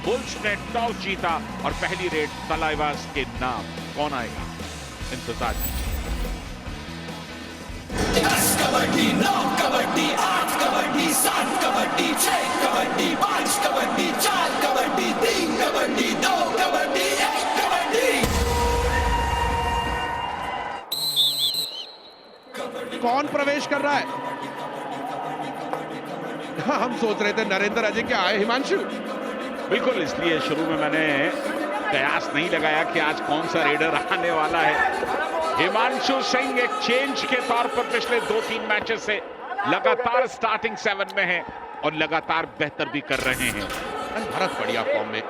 Bulls ने toss जीता और पहली रेड तलाईवास के नाम। कौन आएगा, इंतजार कीजिए। कबड्डी 9 कबड्डी 8 कबड्डी 7 कबड्डी 6 कबड्डी 5 कबड्डी 4 कबड्डी 3 कबड्डी 2 कबड्डी 1 कबड्डी। कौन प्रवेश कर रहा है? हम सोच रहे थे नरेंद्र अजिंक्य आए, हिमांशु। बिल्कुल, इसलिए शुरू में मैंने कयास नहीं लगाया कि आज कौन सा रेडर आने वाला है। हिमांशु सिंह एक चेंज के तौर पर पिछले 2-3 मैचेस से लगातार स्टार्टिंग 7 में हैं और लगातार बेहतर भी कर रहे हैं। भारत बढ़िया फॉर्म में,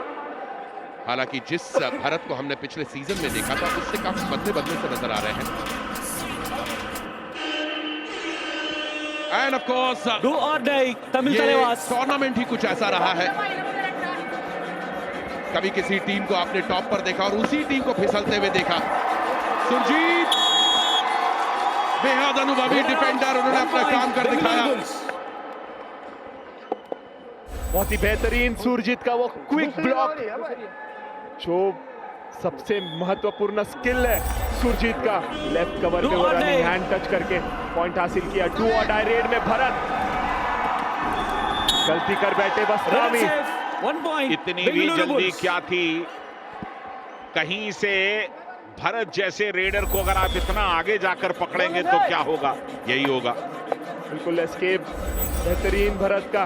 हालांकि जिस भारत को हमने पिछले सीजन में देखा था उससे काफी बदले से नजर आ रहे हैं। एंड ऑफ कोर्स डू और डाई तमिल तलेवास। टूर्नामेंट ही कुछ ऐसा रहा है, कभी किसी टीम को आपने टॉप पर देखा और उसी टीम को फिसलते हुए देखा। सुरजीत बेहद अनुभवी डिफेंडर, उन्होंने अपना काम कर दिखाया। बहुत ही बेहतरीन सुरजीत का वो क्विक ब्लॉक, जो सबसे महत्वपूर्ण स्किल है सुरजीत का। लेफ्ट कवर पे रनिंग हैंड टच करके पॉइंट हासिल किया। डू और डाई रेड में भरत गलती कर बैठे बस्तामी। 1 पॉइंट। इतनी भी जल्दी क्या थी, कहीं से भरत जैसे रेडर को अगर आप इतना आगे जाकर पकड़ेंगे तो क्या होगा, यही होगा। बिल्कुल एस्केप बेहतरीन भरत का।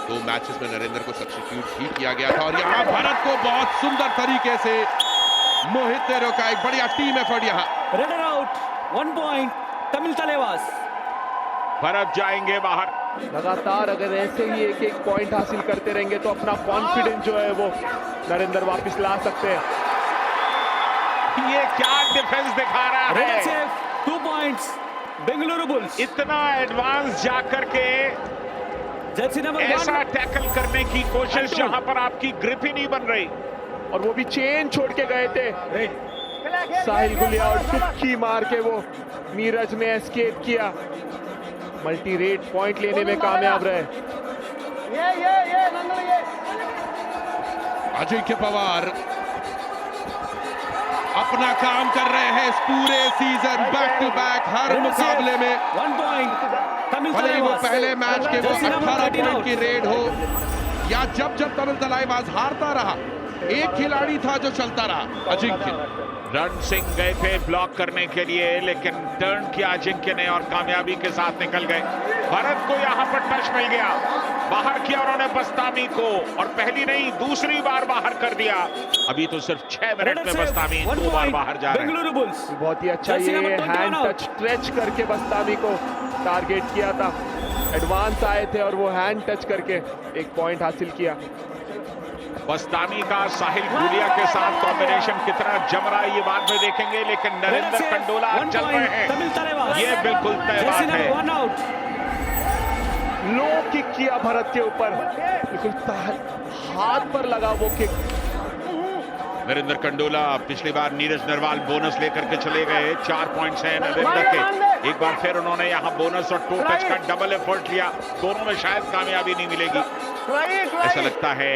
2 मैचेस में नरेंद्र को सब्स्टिट्यूट भी किया गया था और यहाँ भरत को बहुत सुंदर तरीके से मोहित ने रोका। एक बढ़िया टीम एफर्ट यहाँ। Raider out, 1 point Tamil Thalaivas. Bharat जाएंगे बाहर। लगातार अगर ऐसे ही एक पॉइंट हासिल करते रहेंगे तो अपना कॉन्फिडेंस जो है वो नरेंद्र वापस ला सकते हैं। ये क्या डिफेंस दिखा रहा है। Safe, 2 points Bengaluru bulls. इतना एडवांस जाकर के जर्सी नंबर 1 ऐसा टैकल करने की कोशिश जहां पर आपकी ग्रिप ही नहीं बन रही, और वो भी चेन छोड़ के गए थे। साहिल गुलिया और टुक्की मार के वो नीरज ने एस्केप किया। मल्टी रेट पॉइंट लेने में कामयाब रहे। अजिंक्य पवार अपना काम कर रहे हैं इस पूरे सीजन, बैक टू बैक हर मुकाबले में 1 पॉइंट तमिल भले ही वो तलेवास। पहले मैच के वो जर्सी नंबर 18 13 पॉइंट की रेड हो या जब तमिल तलाईवास हारता रहा, एक खिलाड़ी था जो चलता रहा, अजिंक्य। रण सिंह गए थे ब्लॉक करने के लिए, लेकिन टर्न किया अजिंक्य ने और कामयाबी के साथ निकल गए। भरत को यहां पर टच मिल गया, बाहर किया उन्होंने बस्तामी को, और पहली नहीं दूसरी बार बाहर कर दिया। अभी तो सिर्फ 6 मिनट में बस्तामी 2 बार बाहर जा रहे हैं। बेंगलुरु बुल्स। बहुत ही अच्छा ये हैंड टच स्ट्रेच करके बस्तामी को टारगेट किया था। एडवांस आए थे और वो हैंड टच करके एक पॉइंट हासिल किया। बस्तामी का साहिल गुलिया के साथ कॉम्बिनेशन कितना जम रहा है ये बाद में देखेंगे, लेकिन नरेंद्र कंडोला चल रहे हैं, ये बिल्कुल तय बात है। 1 आउट। लो किक किया भरत के ऊपर, बिल्कुल हाथ पर लगा वो किक। नरेंद्र कंडोला पिछली बार नीरज नरवाल बोनस लेकर के चले गए। 4 पॉइंट्स हैं नरेंद्र के। एक बार फिर उन्होंने यहां बोनस और टो टच का डबल एफर्ट लिया, दोनों में शायद कामयाबी नहीं मिलेगी ऐसा लगता है,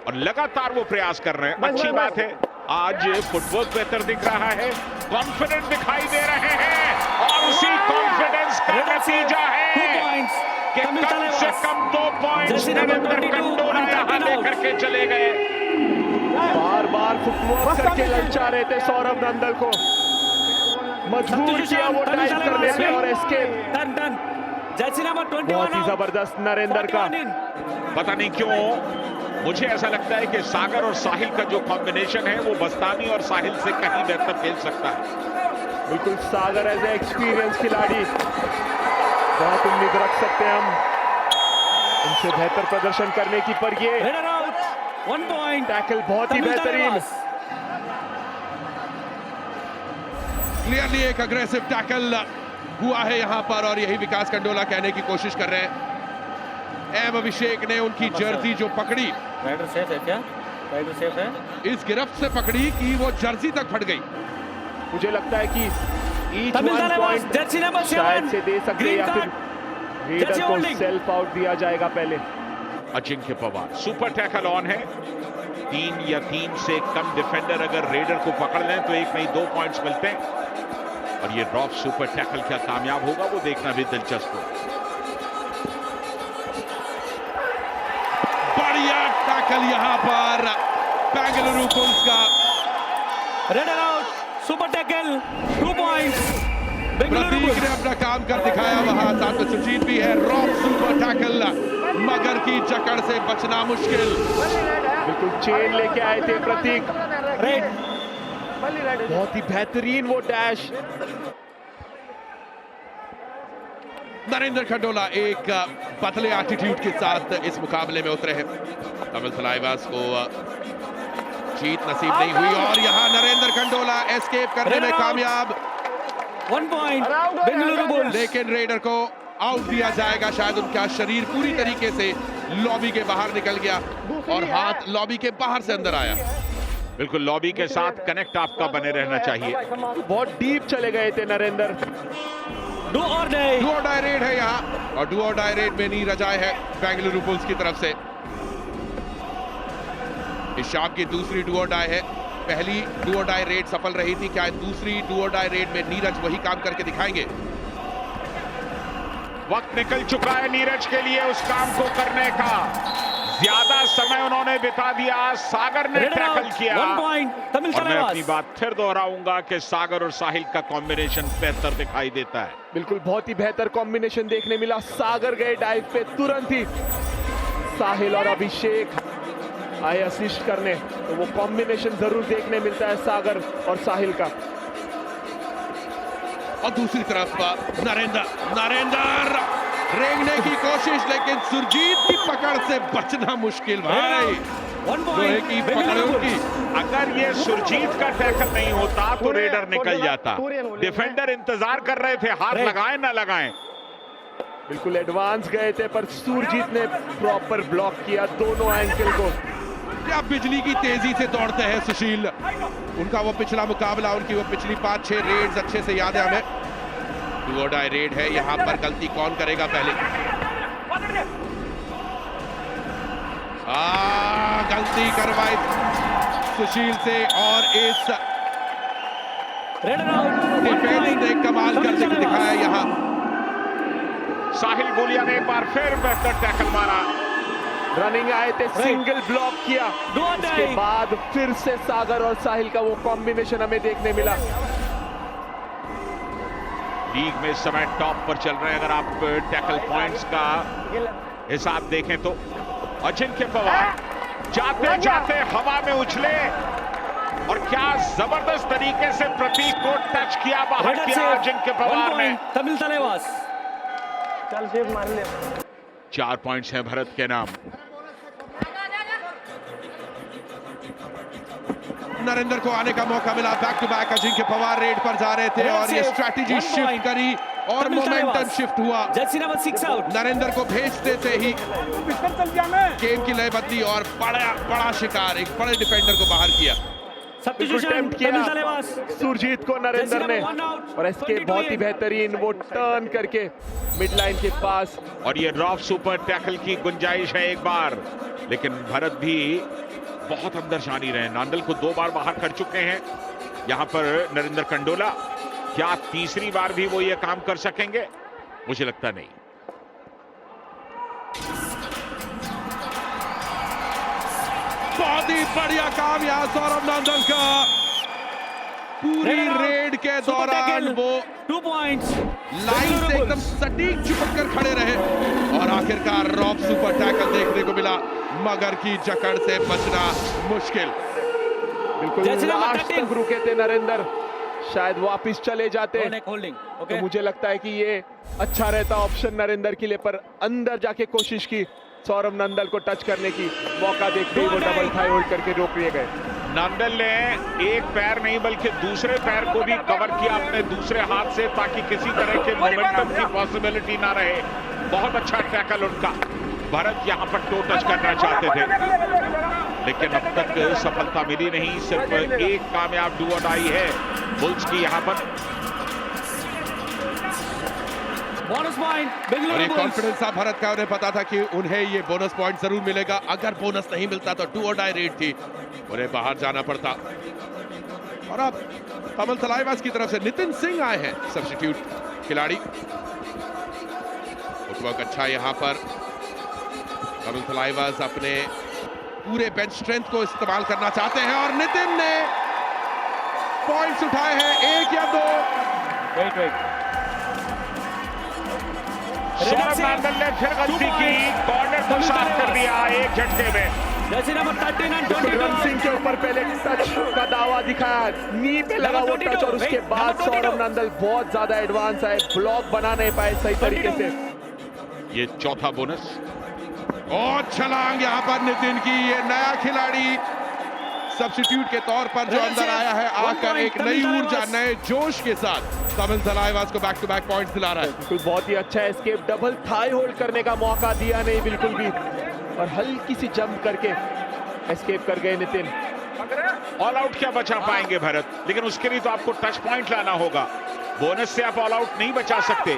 और लगातार वो प्रयास कर रहे हैं। अच्छी बात है, आज फुटवर्क बेहतर दिख रहा है, कॉन्फिडेंट दिखाई दे रहे हैं, और उसी कॉन्फिडेंस का नतीजा है कि कम से कम 2 पॉइंट्स नरेंद्र कंडोला यहां लेकर के चले गए। बार बार फुटवर्क करके ललचा रहे थे सौरभ नंदल को, मजबूर किया वो डाइव करने पे और एस्केप। टन जर्सी नंबर 21 बहुत ही जबरदस्त नरेंद्र का। पता नहीं क्यों मुझे ऐसा लगता है कि सागर और साहिल का जो कॉम्बिनेशन है वो बस्तामी और साहिल से कहीं बेहतर खेल सकता है। बिल्कुल सागर एज ए एक्सपीरियंस खिलाड़ी, बहुत उम्मीद रख सकते हैं हम उनसे बेहतर प्रदर्शन करने की, पर ये रेडर आउट, 1 पॉइंट टैकल बहुत ही बेहतरीन। क्लियरली एक अग्रेसिव टैकल हुआ है यहां पर, और यही विकास कंडोला कहने की कोशिश कर रहे हैं। एम अभिषेक ने उनकी जर्सी जो पकड़ी, राइडर सेफ है क्या? राइडर सेफ है, इस गिरफ्त से पकड़ी कि वो जर्सी तक फट गई। मुझे लगता है कि each Tamil 1 Thalaivas, point jersey number 7 शायद से दे सकते हैं, या फिर रेडर जर्सी को होल्डिंग। सेल्फ आउट दिया जाएगा पहले। Ajinkya Pawar. Super tackle on है। 3 या 3 से कम डिफेंडर अगर रेडर को पकड़ लें तो 1 नहीं 2 पॉइंट्स मिलते हैं। और ये ड्रॉप सुपर टैकल क्या कामयाब होगा वो देखना भी दिलचस्प हो। बढ़िया टैकल यहां पर बेंगलुरु बुल्स का। Raider out, super tackle, 2 points Bengaluru Pratik Bulls. ने अपना काम कर दिखाया वहां, साथ में सुजीत भी है। रॉक सुपर टैकल, मगर की जकड़ से बचना मुश्किल। बिल्कुल चेन लेके आए थे प्रतीक। रेड, बहुत ही बेहतरीन वो डैश। नरेंद्र खंडोला एक पतले एटीट्यूड के साथ इस मुकाबले में उतरे हैं। तमिल तलाइवास को जीत नसीब नहीं हुई और यहां नरेंद्र खंडोला एस्केप करने में कामयाब। 1 पॉइंट बेंगलुरु बुल्स। लेकिन रेडर को आउट दिया जाएगा। शायद उनका शरीर पूरी तरीके से लॉबी के बाहर निकल गया और हाथ लॉबी के बाहर से अंदर आया। बिल्कुल लॉबी के साथ कनेक्ट आपका बने रहना चाहिए। बहुत डीप चले गए थे नरेंद्र। डू और डाई। डू और डाई रेड है यहां और डू और डाई रेड में नीरज आए है बेंगलुरु बुल्स की तरफ से। इस शाम की दूसरी डू और डाई है। पहली डू और डाई रेड सफल रही थी। क्या दूसरी डू और डाई रेड में नीरज वही काम करके दिखाएंगे? वक्त निकल चुका है नीरज के लिए उस काम को करने का। ज्यादा समय उन्होंने बिता दिया। सागर ने रेडर टैकल आउट, किया 1 पॉइंट तमिल और मैं अपनी तलाइवास। बात फिर दोहराऊंगा कि सागर और साहिल का कॉम्बिनेशन बेहतर दिखाई देता है। बिल्कुल बहुत ही बेहतर कॉम्बिनेशन देखने मिला। सागर गए डाइव पे तुरंत ही। साहिल और अभिषेक आए असिस्ट करने, तो वो कॉम्बिनेशन जरूर देखने मिलता है सागर और साहिल का। और दूसरी तरफ नरेंद्र रेंगने की कोशिश, लेकिन सुरजीत की पकड़ से बचना मुश्किल भाई। 1 लोहे पॉइंट की पकड़ बेंगलुरु उनकी। बुल्स। अगर ये सुरजीत का टैकल नहीं होता तो रेडर निकल जाता। डिफेंडर इंतजार कर रहे थे हाथ लगाएं ना लगाएं। बिल्कुल एडवांस गए थे पर सुरजीत ने प्रॉपर ब्लॉक किया दोनों एंकल को। क्या बिजली की तेजी से दौड़ते हैं सुशील। उनका वो पिछला मुकाबला, उनकी वो पिछली 5-6 रेड्स अच्छे से याद है हमें। डू और डाई रेड है यहां पर। गलती कौन करेगा पहले? गलती करवाई सुशील से और इस रेडर आउट, डिफेंस ने कमाल करके दिखाया यहां। साहिल बोलिया ने एक बार फिर बेहतर टैकल मारा। रनिंग आए थे, सिंगल ब्लॉक किया। डू और उसके डाई। बाद फिर से सागर और साहिल का वो कॉम्बिनेशन हमें देखने मिला। लीग में इस समय टॉप पर चल रहे हैं अगर आप टैकल पॉइंट्स का हिसाब देखें तो। अजिंक्य पवार जाते जाते हवा में उछले और क्या जबरदस्त तरीके से प्रतीक को टच किया, बाहर रेडर किया से अजिंक्य 1 पवार ने। पॉइंट तमिल तलाइवास। 4 पॉइंट्स हैं भरत के नाम। नरेंद्र को आने का मौका मिला। Back to back Ajinkya Pawar raid पर जा रहे थे और ये स्ट्रैटेजी शिफ्ट करी और मोमेंटम शिफ्ट हुआ। Jersey number 6 out. नरेंद्र को भेजते थे ही गेम की लय बदली और बड़ा शिकार, एक बड़े डिफेंडर को बाहर किया। सब्स्टिट्यूशन अटेम्प्ट किया तमिल तलाइवास। सुरजीत को नरेंद्र ने, और इसके बहुत ही बेहतरीन वो टर्न करके मिड लाइन के पास। और ये ड्रॉप सुपर टैकल की गुंजाइश है एक बार, लेकिन भरत भी बहुत अंदर जानी रहे। नांदल को 2 बार बाहर कर चुके हैं यहां पर नरेंद्र खंडोला। क्या तीसरी बार भी वो ये काम कर सकेंगे? मुझे लगता नहीं। बहुत ही बढ़िया काम यहाँ सौरभ नांदल का। पूरी रेड के दौरान वो 2 पॉइंट्स लाइन से एकदम सटीक चिपक कर खड़े रहे और आखिरकार रॉप सुपर टैकल देखने को मिला, मगर की जकड़ से बचना मुश्किल। बिल्कुल लास्ट तक रुके थे नरेंद्र, शायद वापस चले जाते। होल्डिंग। तो मुझे लगता है कि ये अच्छा रहता ऑप्शन नरेंद्र के लिए, पर अंदर जाके कोशिश की सौरभ नंदल को टच करने की, मौका देखते ही वो डबल थाई होल्ड करके रोक लिए गए। नंदल ने एक पैर नहीं बल्कि दूसरे पैर को भी कवर किया अपने दूसरे हाथ से, ताकि किसी तरह के मोमेंटम की पॉसिबिलिटी ना रहे। बहुत अच्छा टैकल उनका। भरत यहां पर टो टच करना चाहते थे, लेकिन अब तक सफलता मिली नहीं। सिर्फ एक कामयाब डू और डाई है बुल्स की यहां पर। Bonus point. और Bengaluru ये Bulls. कॉन्फिडेंस था भरत का, उन्हें पता था कि उन्हें ये बोनस पॉइंट जरूर मिलेगा। अगर बोनस नहीं मिलता तो डू और डाई रेड थी, उन्हें बाहर जाना पड़ता। और अब तमिल तलाईवास की तरफ से नितिन सिंह आए हैं, सब्स्टिट्यूट खिलाड़ी। फुटवर्क अच्छा यहाँ पर तमिल तलाईवास अपने पूरे बेंच स्ट्रेंथ को इस्तेमाल करना चाहते हैं और नितिन ने पॉइंट्स उठाए हैं, 1 या 2। Wait. सौरभ नांदल ने फिर गलती की, कॉर्नर को साफ कर दिया एक झटके में। Jersey number 13 and run 22. Singh के ऊपर पहले टच का दावा दिखाया, नी पे लगा वो टच, और उसके बाद सौरभ नांदल बहुत ज्यादा एडवांस आए, ब्लॉक बना नहीं पाए सही तरीके से। ये चौथा बोनस। और छलांग यहाँ पर नितिन की, ये नया खिलाड़ी सब्स्टिट्यूट के तौर पर जो अंदर आया है, आकर एक नई ऊर्जा, नए जोश के साथ तमिल तलाईवास को बैक टू बैक पॉइंट्स दिला रहा है। बिल्कुल बहुत ही अच्छा एस्केप, डबल थाई होल्ड करने का मौका दिया नहीं बिल्कुल भी, और हल्की सी जंप करके एस्केप कर गए नितिन। ऑल आउट क्या बचा पाएंगे भरत, लेकिन उसके लिए तो आपको टच पॉइंट लाना होगा। बोनस से आप ऑल आउट नहीं बचा सकते।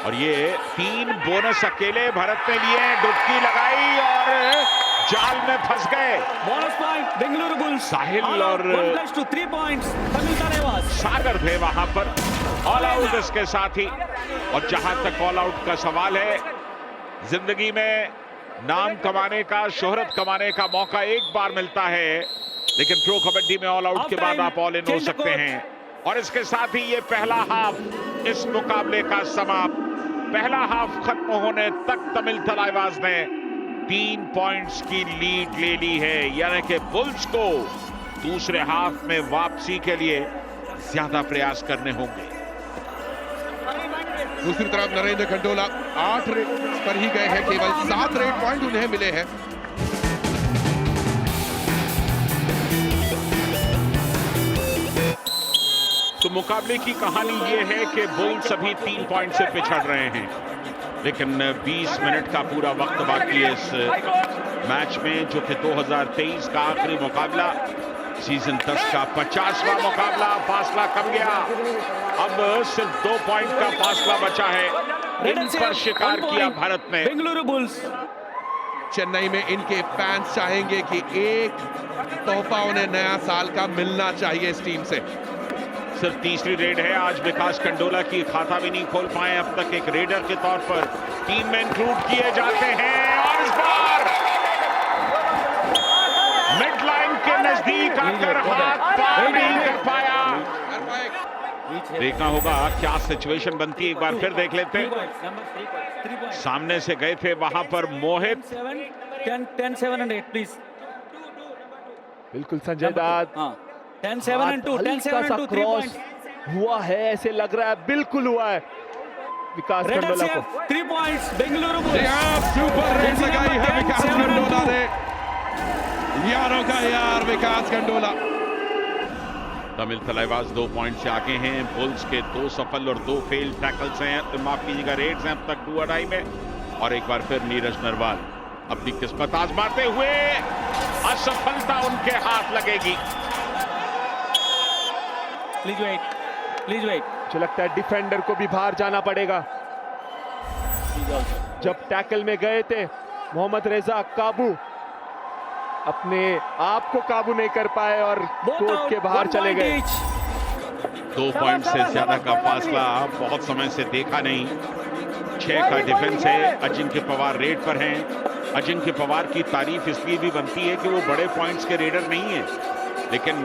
और ये 3 बोनस अकेले भरत ने लिए, डुबकी लगाई और जाल में फंस गए। Bonus point. Bengaluru Bulls. साहिल All out. और 1+2, 3 points. Tamil Talewas. सागर थे वहां पर। ऑल आउट इसके साथ ही। और जहां तक ऑल आउट का सवाल है, जिंदगी में नाम कमाने का, शोहरत कमाने का मौका एक बार मिलता है, लेकिन प्रो कबड्डी में ऑल आउट के बाद आप ऑल इन हो सकते हैं। और इसके साथ ही ये पहला हाफ इस मुकाबले का समाप्त। पहला हाफ खत्म होने तक तमिल तलाईवास ने 3 पॉइंट्स की लीड ले ली है, यानी कि बुल्स को दूसरे हाफ में वापसी के लिए ज्यादा प्रयास करने होंगे। दूसरी तरफ नरेंद्र खंडोला 8 रेड पर ही गए हैं, केवल 7 रेड पॉइंट उन्हें मिले हैं। तो मुकाबले की कहानी ये है कि बुल्स अभी 3 पॉइंट से पिछड़ रहे हैं, लेकिन 20 मिनट का पूरा वक्त बाकी है इस मैच में, जो कि 2023 का आखिरी मुकाबला, सीजन 10 का 50वां मुकाबला। फासला कम गया, अब सिर्फ 2 पॉइंट का फासला बचा है। इन पर शिकार किया भारत ने। Bengaluru Bulls. चेन्नई में इनके फैंस चाहेंगे कि एक तोहफा उन्हें नया साल का मिलना चाहिए इस टीम से। सिर्फ तीसरी रेड है आज विकास कंडोला की, खाता भी नहीं खोल पाए अब तक। एक रेडर के तौर पर टीम में इंक्लूड किए जाते हैं, और इस बार मिड लाइन के नजदीक आकर हाथ पार नहीं कर पाया। देखना होगा क्या सिचुएशन बनती है, एक बार फिर देख लेते 3 हैं। points. Number 3 points. 3 points. सामने से गए थे वहां पर मोहित, 10, 7 and 8, please. बिल्कुल संजय दाद, 10, 7 and 2. 10, 7 and 2. 3 cross points. हुआ है, ऐसे लग रहा है, बिल्कुल हुआ है विकास Red खंडोला को। CF, 3 points. Bengaluru जी Bulls. हाँ, सुपर रेड लगाई है विकास खंडोला ने, यारों का यार विकास खंडोला। तमिल तलाईवास 2 पॉइंट से आगे हैं। बुल्स के 2 सफल और 2 फेल टैकल्स हैं, माफ कीजिएगा रेड्स हैं अब तक 2 अढ़ाई में। और एक बार फिर नीरज नरवाल अपनी किस्मत आजमाते हुए, असफलता उनके हाथ लगेगी। Please wait. Please wait. मुझे लगता है डिफेंडर को भी बाहर जाना पड़ेगा। Please also. जब टैकल में गए थे मोहम्मद रेजा काबू अपने आप को काबू नहीं कर पाए और Both कोर्ट out. के बाहर 1 चले point गए। each. 2 पॉइंट से ज्यादा का फासला बहुत समय से देखा नहीं। 6 का डिफेंस है, अजिंक्य पवार रेड पर हैं। अजिंक्य पवार की तारीफ इसलिए भी बनती है कि वो बड़े पॉइंट्स के रेडर नहीं है, लेकिन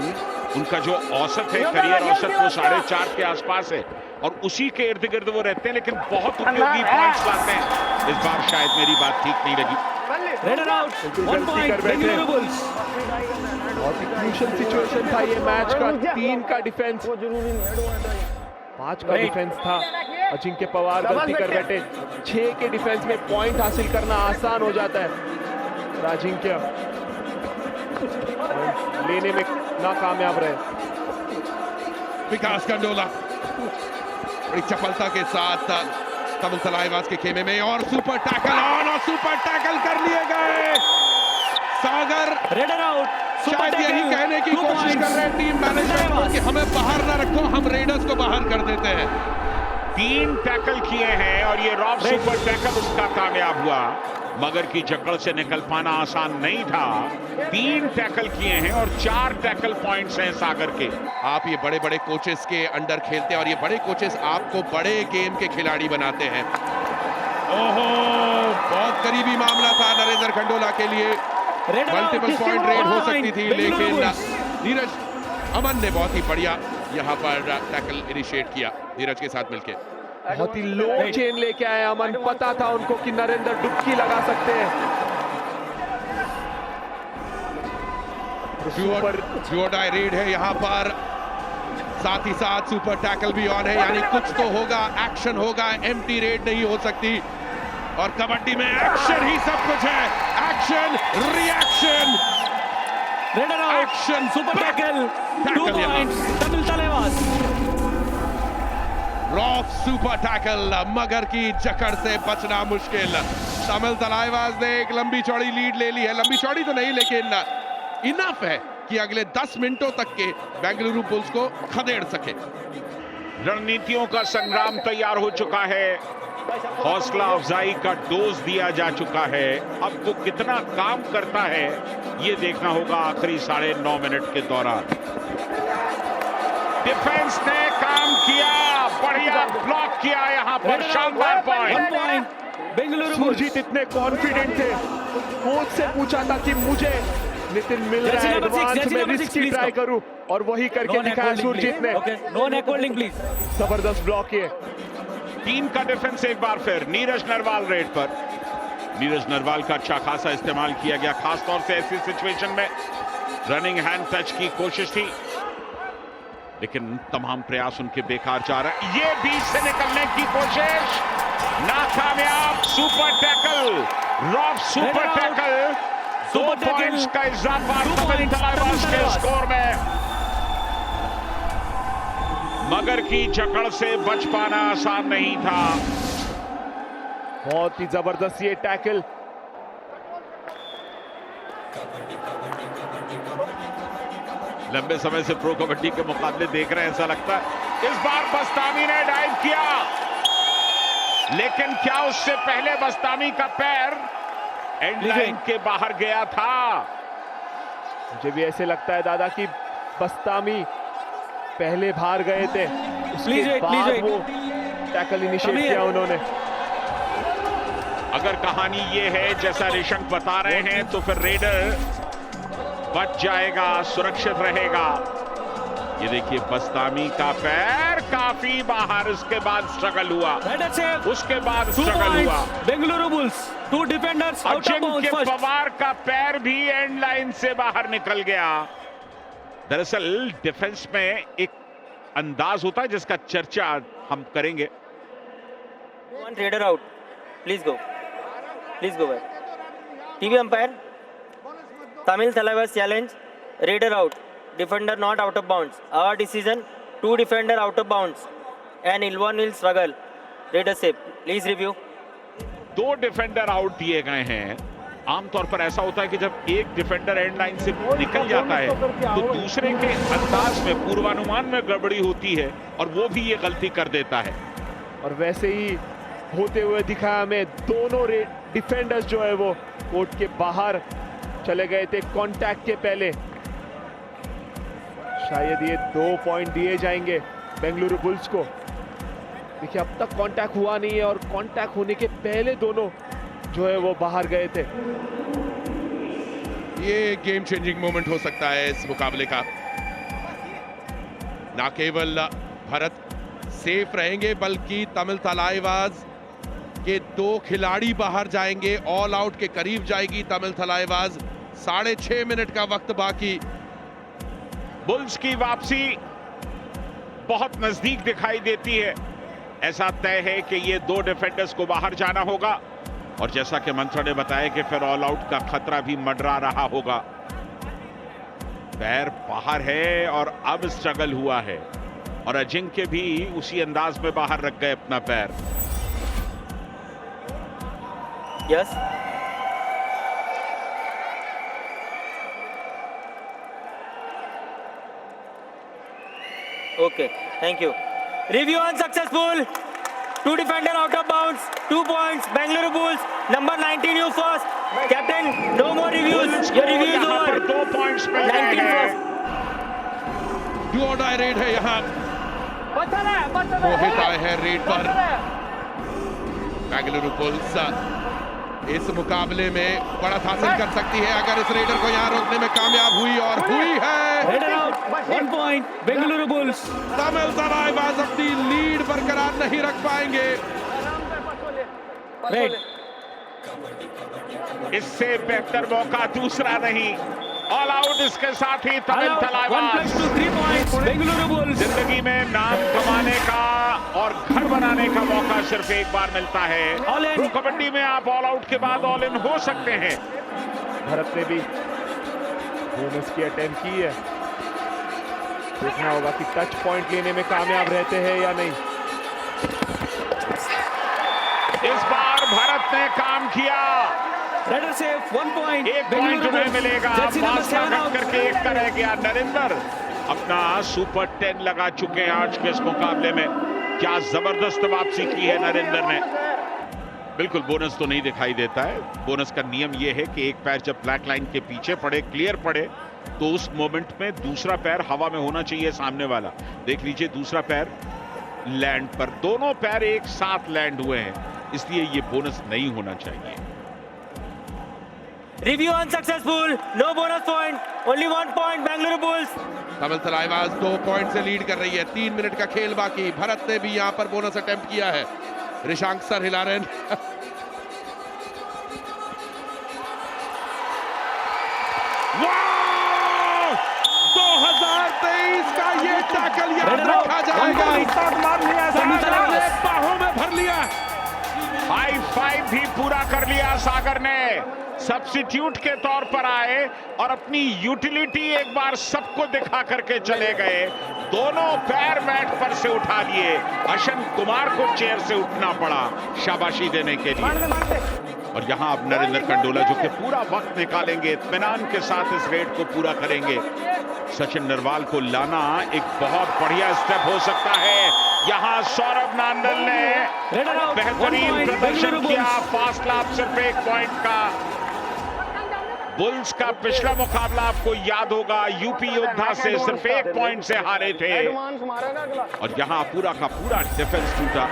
उनका जो औसत है, करियर औसत, वो 4.5 के आसपास है, और उसी के इर्द गिर्द वो रहते हैं, लेकिन बहुत उपयोगी पॉइंट्स लाते हैं। इस बार शायद मेरी बात ठीक नहीं लगी। Redder out. 1 गलती point. कर बैठे। Bengaluru Bulls. बहुत ही क्रूशियल सिचुएशन था ये मैच का। 3 का डिफेंस, 5 का डिफेंस था। अजिंक्य पवार गलती कर बैठे। 6 के डिफेंस में पॉइंट हासिल करना आसान हो जाता है, और अजिंक्य लेने में नाकामयाब रहे। विकास कंडोला बड़ी चपलता के साथ तमिल तलाईवास के खेमे में, और सुपर टैकल ऑन, और सुपर टैकल कर लिए गए। सागर Redder out. Super शायद यही tackle. कहने की 2 कोशिश कर points. रहे हैं टीम मैनेजमेंट को कि हमें बाहर ना रखो, हम रेडर्स को बाहर कर देते हैं। 3 टैकल किए हैं और ये रॉफ सुपर टैकल उसका कामयाब हुआ। मगर की जकड़ से निकल पाना आसान नहीं था। 3 टैकल किए हैं और 4 टैकल पॉइंट्स हैं सागर के। आप ये बड़े बड़े कोचेस के अंडर खेलते हैं और ये बड़े कोचेस आपको बड़े गेम के खिलाड़ी बनाते हैं। ओहो, बहुत करीबी मामला था नरेंद्र खंडोला के लिए। मल्टीपल पॉइंट रेड हो सकती थी, लेकिन नीरज अमन ने बहुत ही बढ़िया यहाँ पर टैकल इनिशिएट किया नीरज के साथ मिलकर। बहुत ही लो चेन लेके आए अमन, पता था उनको कि नरेंद्र डुबकी लगा सकते हैं। सुपर रेड है यहाँ पर, साथ ही साथ सुपर टैकल भी ऑन है, यानी कुछ तो होगा, एक्शन होगा, एम्प्टी रेड नहीं हो सकती। और कबड्डी में एक्शन ही सब कुछ है, action reaction action super tackle 2 points Tamil Thalaivas. रॉफ सुपर टैकल, मगर की जकड़ से बचना मुश्किल। तमिल तलाईवाज ने एक लंबी चौड़ी लीड ले ली है, लंबी चौड़ी तो नहीं लेकिन इनफ है कि अगले 10 मिनटों तक के बेंगलुरु बुल्स को खदेड़ सके। रणनीतियों का संग्राम तैयार हो चुका है, हौसला अफजाई का डोज दिया जा चुका है। अब वो कितना काम करता है ये देखना होगा आखिरी 9.5 मिनट के दौरान। डिफेंस ने काम किया, बढ़िया ब्लॉक किया यहाँ पर, शानदार पॉइंट। बेंगलुरु सुरजीत इतने कॉन्फिडेंट थे, कोच से पूछा था कि मुझे नितिन मिल रहा है एडवांस में रिस्की ट्राई करूं, और वही करके दिखाया सुरजीत ने। No neck holding please. जबरदस्त ब्लॉक है। टीम का डिफेंस एक बार फिर नीरज नरवाल रेड पर। नीरज नरवाल का अच्छा खासा इस्तेमाल किया गया, खासतौर से ऐसी सिचुएशन में रनिंग हैंड टच की कोशिश थी, लेकिन तमाम प्रयास उनके बेकार जा रहे हैं। ये बीच से निकलने की कोशिश नाकामयाब। Super tackle, rough super tackle, 2 points का इजाफा तमिल तलाईवास के स्कोर में। मगर की जकड़ से बच पाना आसान नहीं था। बहुत ही जबरदस्त ये टैकल। लंबे समय से प्रो कबड्डी के मुकाबले देख रहे हैं, ऐसा लगता है। इस बार बस्तामी ने डाइव किया, लेकिन क्या उससे पहले बस्तामी का पैर एंड लाइन के बाहर गया था। मुझे भी ऐसे लगता है दादा कि बस्तामी पहले बाहर गए थे, उसके बाद वो टैकल इनिशिएट किया उन्होंने। अगर कहानी ये है जैसा ऋषंक बता रहे हैं, तो फिर रेडर बच जाएगा, सुरक्षित रहेगा। ये देखिए बस्तामी का पैर काफी बाहर, उसके बाद स्ट्रगल हुआ, उसके बाद स्ट्रगल हुआ। Bengaluru bulls 2 defenders out of bounds. Ajinkya Pawar का पैर भी एंड लाइन से बाहर निकल गया। दरअसल डिफेंस में एक अंदाज होता है जिसका चर्चा हम करेंगे। One raider out. Please go. Please go back. TV umpire. Tamil Thalaiwas challenge. Raider out. Defender not out of bounds. Our decision. 2 defender out of bounds. And Ilwan will struggle. Raider safe. Please review. 2 defender out दिए गए हैं। आमतौर पर ऐसा होता है कि जब एक डिफेंडर एंड लाइन से निकल जाता है तो दूसरे के अंदाज में, पूर्वानुमान में गड़बड़ी होती है और वो भी ये गलती कर देता है। और वैसे ही होते हुए दिखाया हमें, दोनों डिफेंडर्स जो है वो कोर्ट के बाहर चले गए थे कांटेक्ट के पहले। शायद ये 2 पॉइंट दिए जाएंगे बेंगलुरु बुल्स को। देखिए अब तक कांटेक्ट हुआ नहीं है, और कांटेक्ट होने के पहले दोनों जो है वो बाहर गए थे। ये गेम चेंजिंग मोमेंट हो सकता है इस मुकाबले का। ना केवल भारत सेफ रहेंगे, बल्कि तमिल तलाईवाज के 2 खिलाड़ी बाहर जाएंगे। ऑल आउट के करीब जाएगी तमिल तलाईवाज। 6.5 मिनट का वक्त बाकी। बुल्स की वापसी बहुत नजदीक दिखाई देती है। ऐसा तय है कि ये 2 डिफेंडर्स को बाहर जाना होगा, और जैसा कि मंत्र ने बताया कि फिर ऑल आउट का खतरा भी मंडरा रहा होगा। पैर बाहर है और अब स्ट्रगल हुआ है, और अजिंक्य भी उसी अंदाज में बाहर रख गए अपना पैर। Yes. Okay. Thank you. Review unsuccessful. Two defender out of bounds. 2 points. Bengaluru Bulls. Number 19, you first. Captain, no more reviews. Your review is यहाँ पर over. 2 पॉइंट्स मिल 19 गए first. हैं। डू और डाई रेड है यहाँ। मोहित आए हैं रेड पर। बेंगलुरु बुल्स इस मुकाबले में बढ़त हासिल कर सकती है अगर इस रेडर को यहाँ रोकने में कामयाब हुई, और हुई है। Raider out. 1 point. Bengaluru Bulls. Tamil तलाईबाज अपनी लीड बरकरार नहीं रख पाएंगे। Red. इससे बेहतर मौका दूसरा नहीं। ऑल आउट इसके साथ ही Tamil 1 तलाईबाज plus 2, 3 points. Bengaluru Bulls. जिंदगी में नाम कमाने का और घर बनाने का मौका सिर्फ एक बार मिलता है। All in. प्रो कबड्डी में आप ऑल आउट के बाद ऑल इन हो सकते हैं। भारत ने भी बोनस की अटेम्प्ट की है, देखना होगा कि टच पॉइंट लेने में कामयाब रहते हैं या नहीं। इस बार भारत ने काम किया। Raider safe. 1 point. एक पॉइंट Bengaluru उन्हें Bulls. मिलेगा। Jersey number 7 फासला out. करके एक का रह गया। नरेंद्र अपना सुपर 10 लगा चुके हैं आज के इस मुकाबले में। क्या जबरदस्त वापसी की है नरेंद्र ने। बिल्कुल बोनस तो नहीं दिखाई देता है। बोनस का नियम यह है कि एक पैर जब ब्लैक लाइन के पीछे पड़े, क्लियर पड़े, तो उस मोमेंट में दूसरा पैर हवा में होना चाहिए सामने वाला। देख लीजिए दूसरा पैर लैंड पर, दोनों पैर एक साथ लैंड हुए हैं, इसलिए ये बोनस नहीं होना चाहिए। Review unsuccessful. No bonus point. Only 1 point. Bengaluru Bulls. Tamil Thalaivas 2 point से लीड कर रही है। 3 मिनट का खेल बाकी। भारत ने भी यहां पर बोनस अटेम्प्ट किया है। ऋषांक सर हिला रहे हैं। वाह! 2023 का ये टैकल याद Raider out. रखा जाएगा। 1 point. तमिल तलाईबाज. बाहों में भर लिया। हाई फाइव भी पूरा कर लिया सागर ने। सब्स्टिट्यूट के तौर पर आए और अपनी यूटिलिटी एक बार सबको दिखा करके चले गए। दोनों पैर मैट पर से उठा लिए। अशन कुमार को चेयर से उठना पड़ा शाबाशी देने के लिए। और यहां अब नरेंद्र कंडोला जो कि पूरा वक्त निकालेंगे, इत्मीनान के साथ इस रेड को पूरा करेंगे। सचिन नरवाल को लाना एक बहुत बढ़िया स्टेप हो सकता है। यहां सौरभ नांदल ने Raider out. 1 बेहतरीन point. प्रदर्शन Bengaluru किया। Bulls. फासला अब सिर्फ 1 पॉइंट का। बुल्स का पिछला मुकाबला आपको याद होगा, यूपी योद्धा से सिर्फ 1 पॉइंट से हारे थे। और यहां पूरा का पूरा डिफेंस टूटा।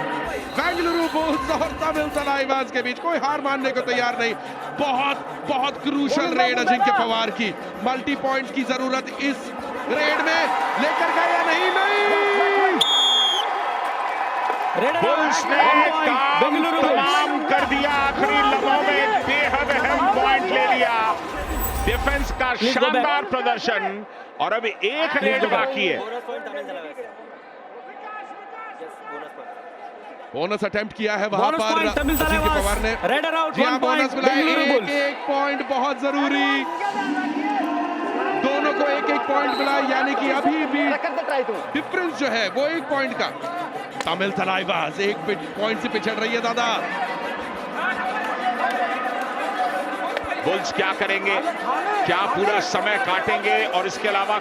बेंगलुरु बुल्स और तमिल तलाईबाज के बीच कोई हार मानने को तैयार नहीं। बहुत बहुत क्रूशल रेड अजिंक्य पवार की। मल्टी पॉइंट्स की जरूरत इस रेड में लेकर गया नहीं। Raider bulls out. ने 1 point. काम Bengaluru Bulls. तमाम कर दिया। आखिरी लम्हों में बेहद अहम पॉइंट ले लिया। डिफेंस का Please go back. शानदार प्रदर्शन और अब एक रेड बाकी है। Bonus point Tamil Talaivas. Yes, bonus point. Bonus attempt किया है वहां Bonus पर point Tamil Ajinkya Talaivas. Pawar ने। Raider out. जी हाँ, 1 point. बोनस मिला है। Bengaluru Bulls. एक पॉइंट बहुत जरूरी। दोनों को 1-1 पॉइंट मिला, यानी कि अभी भी डिफरेंस जो है वो 1 पॉइंट का। तमिल तलाईबाज 1 पॉइंट से पिछड़ रही है दादा। बुल्स क्या करेंगे? क्या पूरा समय काटेंगे और इसके अलावा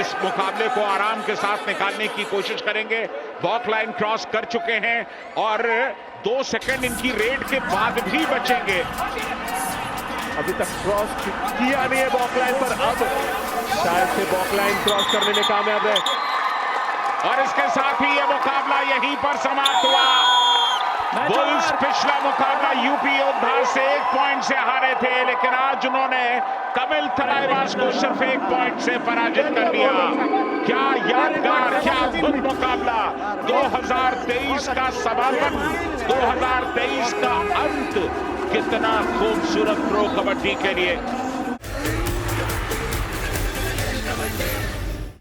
इस मुकाबले को आराम के साथ निकालने की कोशिश करेंगे? बॉक लाइन क्रॉस कर चुके हैं और 2 सेकंड इनकी रेड के बाद भी बचेंगे। अभी तक क्रॉस किया नहीं है बॉक लाइन पर, अब शायद से बॉक लाइन क्रॉस करने में कामयाब है। और इसके साथ ही यह मुकाबला यहीं पर समाप्त हुआ। बुल्स पिछला मुकाबला यूपी योद्धा से 1 पॉइंट से हारे थे, लेकिन आज उन्होंने तमिल तलाईबाज को सिर्फ 1 पॉइंट से पराजित कर दिया। क्या यादगार, क्या अद्भुत मुकाबला। 2023 का समापन, 2023 का अंत कितना खूबसूरत प्रो कबड्डी के लिए।